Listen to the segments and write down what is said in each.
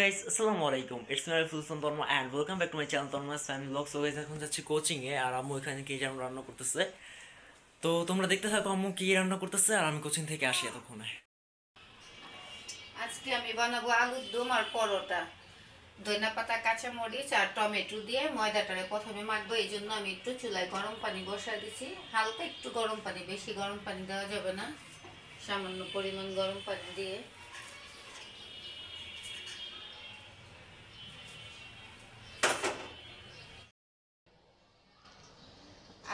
Guys আসসালামু আলাইকুম it's me ফুলসন Tanmoy and welcome back to my channel Tanmoy family vlog. So guys এখন যাচ্ছি কোচিং এ, আর আম্মু এখানে কি যেন রান্না করতেছে। তো তোমরা দেখতে থাকো আম্মু কি রান্না করতেছে, আর আমি কোচিং থেকে আসি এতক্ষণে। আজকে আমি বানাবো আলুর দম আর পরোটা। ধনিয়া পাতা, কাঁচামরিচ আর টমেটো দিয়ে ময়দাটারে প্রথমে মাখবো। এই জন্য আমি একটু চুলায় গরম পানি বসিয়ে দিচ্ছি। হালকা একটু গরম পানি, বেশি গরম পানি দেওয়া যাবে না, সামান্য পরিমাণ গরম পানি দিয়ে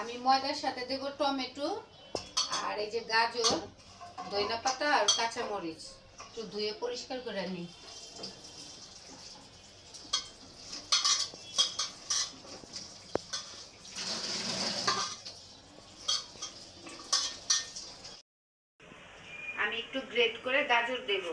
আমি ময়দার সাথে দেবো টমেটো আর এই যে গাজর, ধনিয়া পাতা আর কাঁচামরিচ। একটু ধুয়ে পরিষ্কার করে নিই। আমি একটু গ্রেট করে গাজর দেব।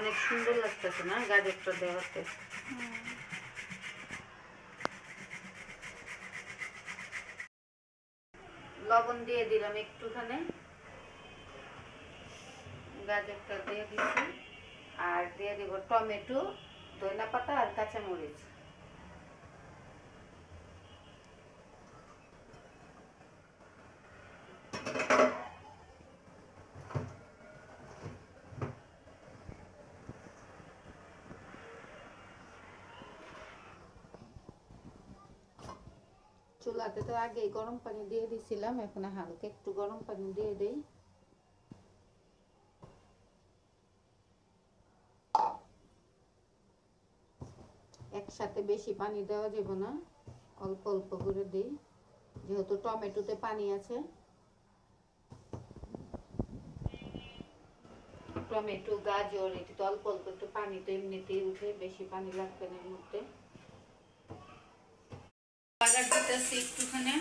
অনেক সুন্দর লাগতেছে না গাজরটা দেওয়াতে? লবণ দিয়ে দিলাম একটুখানি, গাজরটা দিয়ে দিচ্ছি, আর দিয়ে দিব টমেটো, ধনিয়া পাতা আর কাঁচামরিচ। চুলাতে তো আগেই গরম পানি দিয়ে দিছিলাম, এখন হালকা একটু গরম পানি দিয়ে দেই। একসাথে বেশি পানি দেওয়া যাবে না, অল্প অল্প করে দিই, যেহেতু টমেটোতে পানি আছে। টমেটো, গাজর, এটি তো অল্প অল্প একটু পানি তো এমনিতেই উঠে, বেশি পানি লাগবে না এর মধ্যে। বাগার দিতেছি একটুখানি।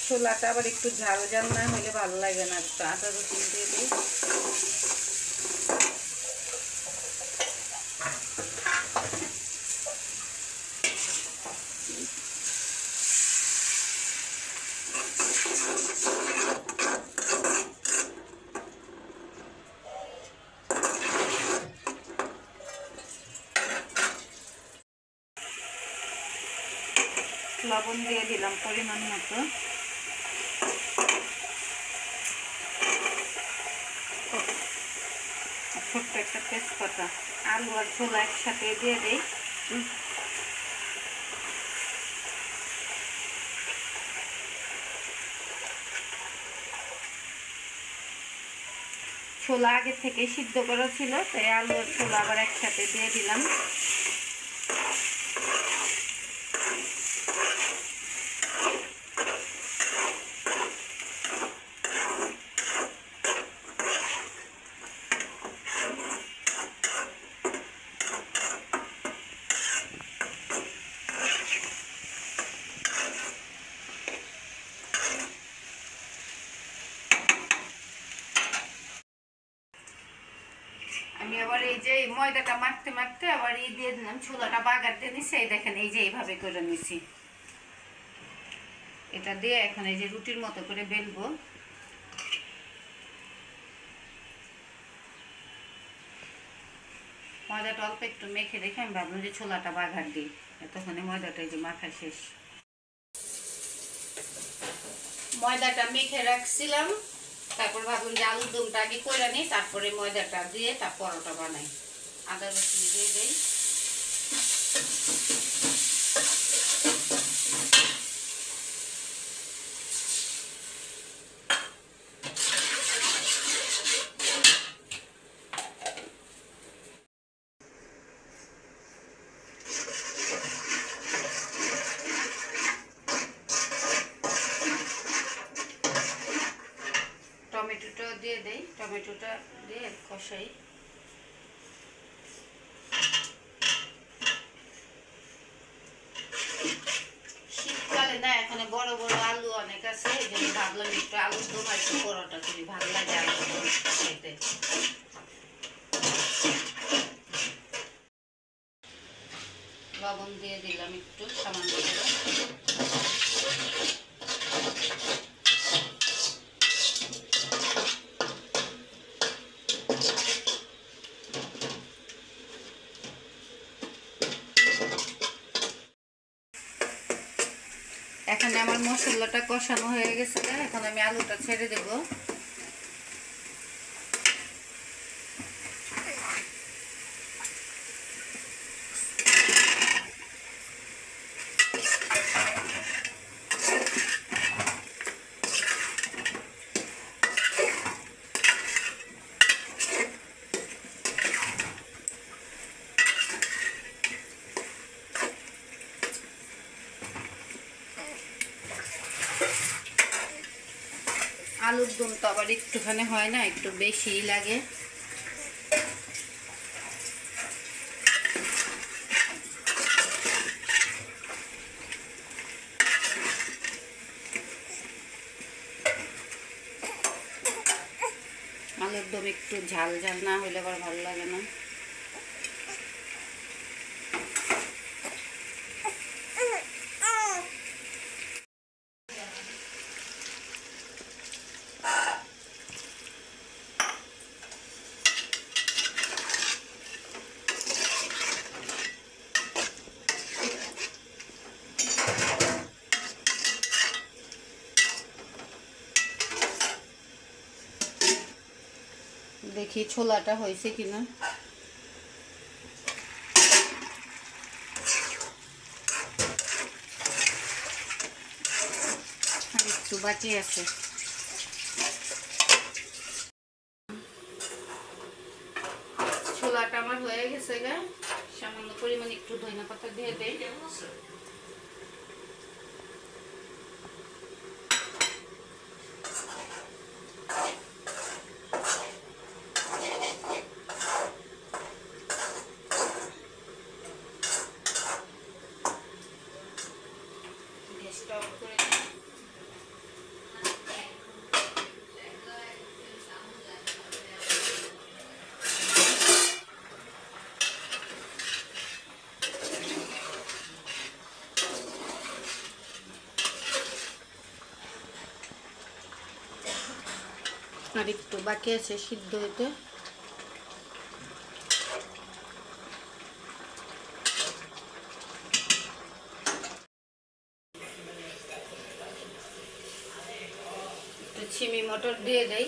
ছোলাটা আবার একটু ঝাল ঝাল না হলে ভালো লাগে না, একটু আদা রসুন দিয়ে দিই। লবণ দিয়ে দিলাম পরিমাণ মতো। ছোট্ট একটা তেজপাতা, আলু আর ছোলা একসাথে দিয়ে দিই। ছোলা আগে থেকে সিদ্ধ করা ছিল, তাই আলু আর ছোলা আবার একসাথে দিয়ে দিলাম। আমি আবার এই যে ময়দাটা মাখতে মাখতে আবার এই দিয়ে দিলাম, ছোলাটা বাগার দিয়ে নিচ্ছি। এই দেখেন, এই যে এইভাবে করে নিচ্ছি। এটা দিয়ে এখন এই যে রুটির মতো করে বেলবো। ময়দাটা অল্প একটু মেখে রেখে আমি ভাবলাম যে ছোলাটা বাগার দিই, এতক্ষণে ময়দাটা এই যে মাখা শেষ। ময়দাটা মেখে রাখছিলাম, তারপর ভাবলাম যে আলুর দমটা আগে করে নিই, তারপরে ময়দাটা দিয়ে তার পরোটা বানাই। আদা রসুন দিয়ে দিই। টমেটোটা দিয়ে কষাই। শীতকালে না এখানে বড় বড় আলু অনেক আছে, এই জন্য ভাবলাম একটু আলুর দম আর একটু পরোটা করি, ভালো লাগে আলুর দম খেতে। লবণ দিয়ে দিলাম একটু সামান্য করে। এখানে আমার মশলাটা কষানো হয়ে গেছে, এখন আমি আলুটা ছেড়ে দেব। আলুর দম তো আবার একটুখানি হয় না, একটু বেশিই লাগে। আলুর দম একটু ঝাল ঝাল না হলে আবার ভালো লাগে না। দেখি ছোলাটা হয়েছে কিনা। আর একটু বাকি আছে। ছোলাটা আমার হয়ে গেছে গা, সামান্য পরিমাণ একটু ধনিয়া পাতা দিয়ে দেই। গ্যাসটা অফ করে দিই। আর একটু বাকি আছে সিদ্ধ হইতে। একটু ছিমি মটর দিয়ে দেই।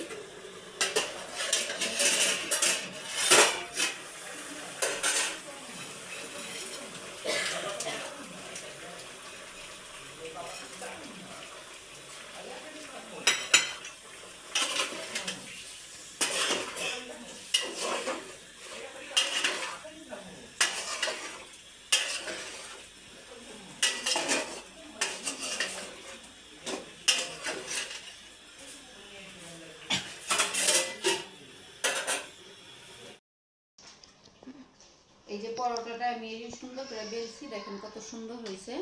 এই যে পরোটাটা আমি এই সুন্দর করে বেলছি, দেখেন কত সুন্দর হয়েছে।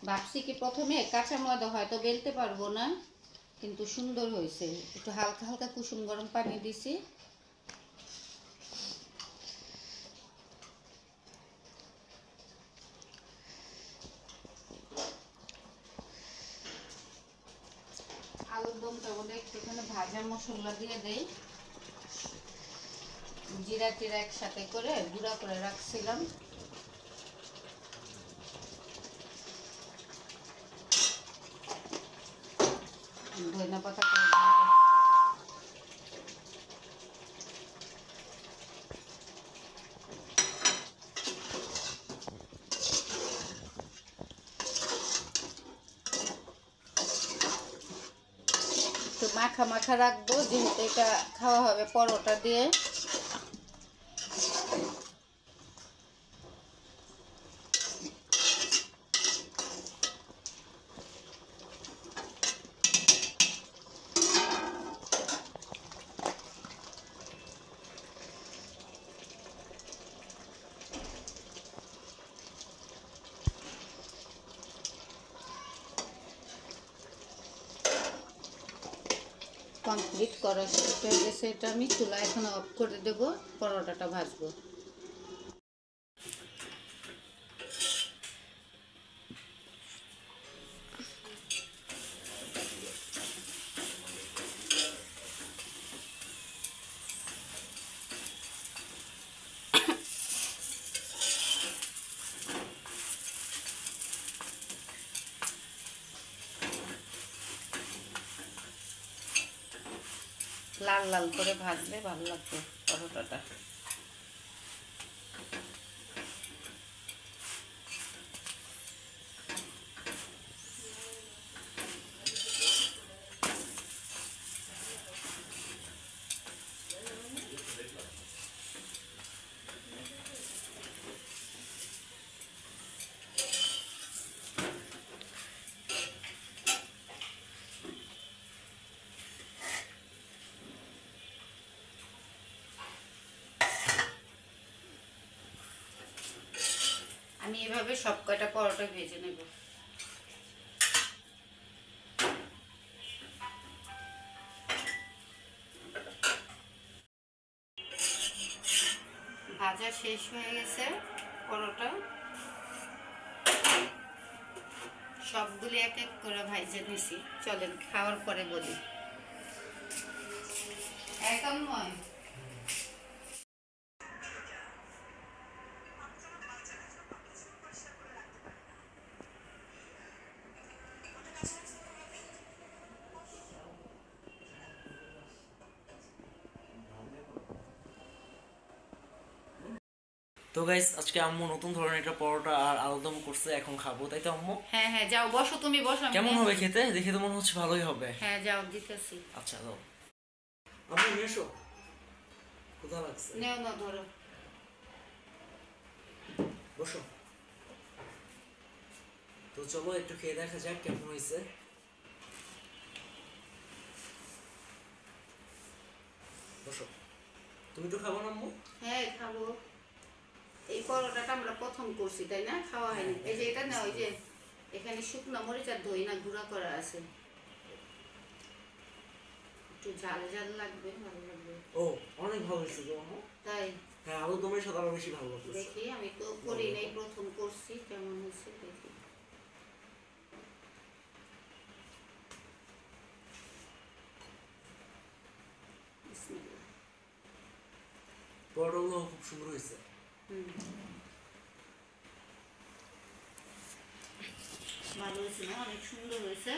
ভাবছি কি প্রথমে কাঁচা ময়দা হয়তো বেলতে পারবো না, কিন্তু সুন্দর হয়েছে। একটু হালকা হালকা কুসুম গরম পানি দিছি। আলুর দমটা বলে একটুখানি ভাজা মশলা দিয়ে দেই। জিরা টিরা একসাথে করে গুঁড়া করে রাখছিলাম। ধনিয়া পাতা করে দিয়ে দিই। একটু মাখা মাখা রাখবো, যেহেতু এটা খাওয়া হবে পরোটা দিয়ে। কমপ্লিট করা শেষ হয়ে গেছে। এটা আমি চুলা এখন অফ করে দেব, পরোটাটা ভাজবো। লাল লাল করে ভাজলে ভালো লাগবে পরোটাটা। আমি এভাবে সব কয়টা পরোটা ভেজে নেব। ভাজা শেষ হয়ে গেছে পরোটা, সবগুলি এক এক করে ভাজে নিছি। চলেন খাওয়ার পরে বলি। একদম নয়। তো গাইস আজকে আম্মু নতুন ধরনের একটা পরোটা আর আলুদম করছে, এখন খাবো, তাই তো আম্মু? হ্যাঁ হ্যাঁ, যাও বসো, তুমি বসো। কেমন হবে খেতে? দেখে তো মনে হচ্ছে ভালোই হবে। হ্যাঁ যাও, দিতেছি। আচ্ছা দাও আম্মু, নিয়ে এসো, ক্ষুধা লাগছে। নেও না, ধরো। বসো। তো চলো একটু খেয়ে দেখা যাক কেমন হয়েছে। বসো। তুমি তো খাবো না আম্মু? হ্যাঁ খাবো। এই পরোটাটা আমরা প্রথম করছি, তাই না? খাওয়া হয়নি। এই যে এটা না, ওই যে এখানে শুকনো মরিচ আর দই না গুঁড়া করা আছে, একটু ঝাল ঝাল লাগবে, ভালো লাগবে। ও অনেক ভালো হয়েছে তো আম্মু। তাই? হ্যাঁ, আলুদমের সাথে আরো বেশি ভালো লাগছে। দেখি, আমি তো করি নাই, প্রথম করছি, কেমন হয়েছে দেখি। বিসমিল্লাহ। পরোটাগুলো খুব সুন্দর হয়েছে। ভালো হয়েছে না? অনেক সুন্দর হয়েছে।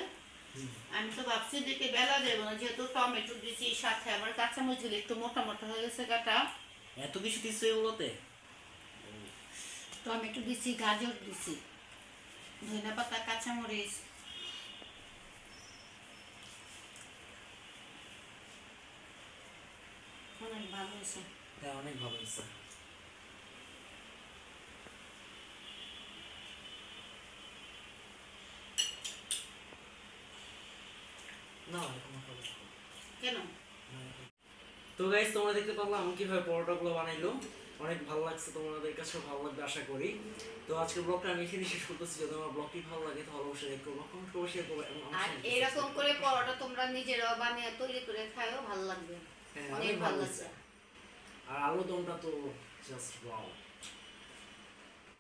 আমি তো ভাবছি যে বেলা দেবো না, যেহেতু টমেটো দিয়েছি, সাথে আবার কাঁচামরিচ দিলে একটু মোটা মোটা হয়ে গেছে কাটা। এত কিছু দিচ্ছ এগুলোতে? টমেটো দিছি, গাজর দিছি, ধনিয়া পাতা, কাঁচামরিচ। অনেক ভালো হয়েছে। হ্যাঁ অনেক ভালো হয়েছে। না এখনো খাবো না। কেন? তো গাইস তোমরা দেখতে পারলাম আমি কিভাবে পরোটাগুলো বানাইলো। অনেক ভালো লাগছে, তোমাদের কাছেও ভালো লাগবে আশা করি। তো আজকের ব্লগটা আমি এখানে শেষ করতেছি। যদি আমার ব্লগটি ভালো লাগে তাহলে অবশ্যই লাইক করবো, কমেন্ট করবো, শেয়ার করবো এবং আর এরকম করে পরোটা তোমরা নিজেরাও বানিয়ে তৈরি করে খাও, ভালো লাগবে। হ্যাঁ অনেক ভালো লাগছে। আর আলুদমটা তো জাস্ট ওয়াও।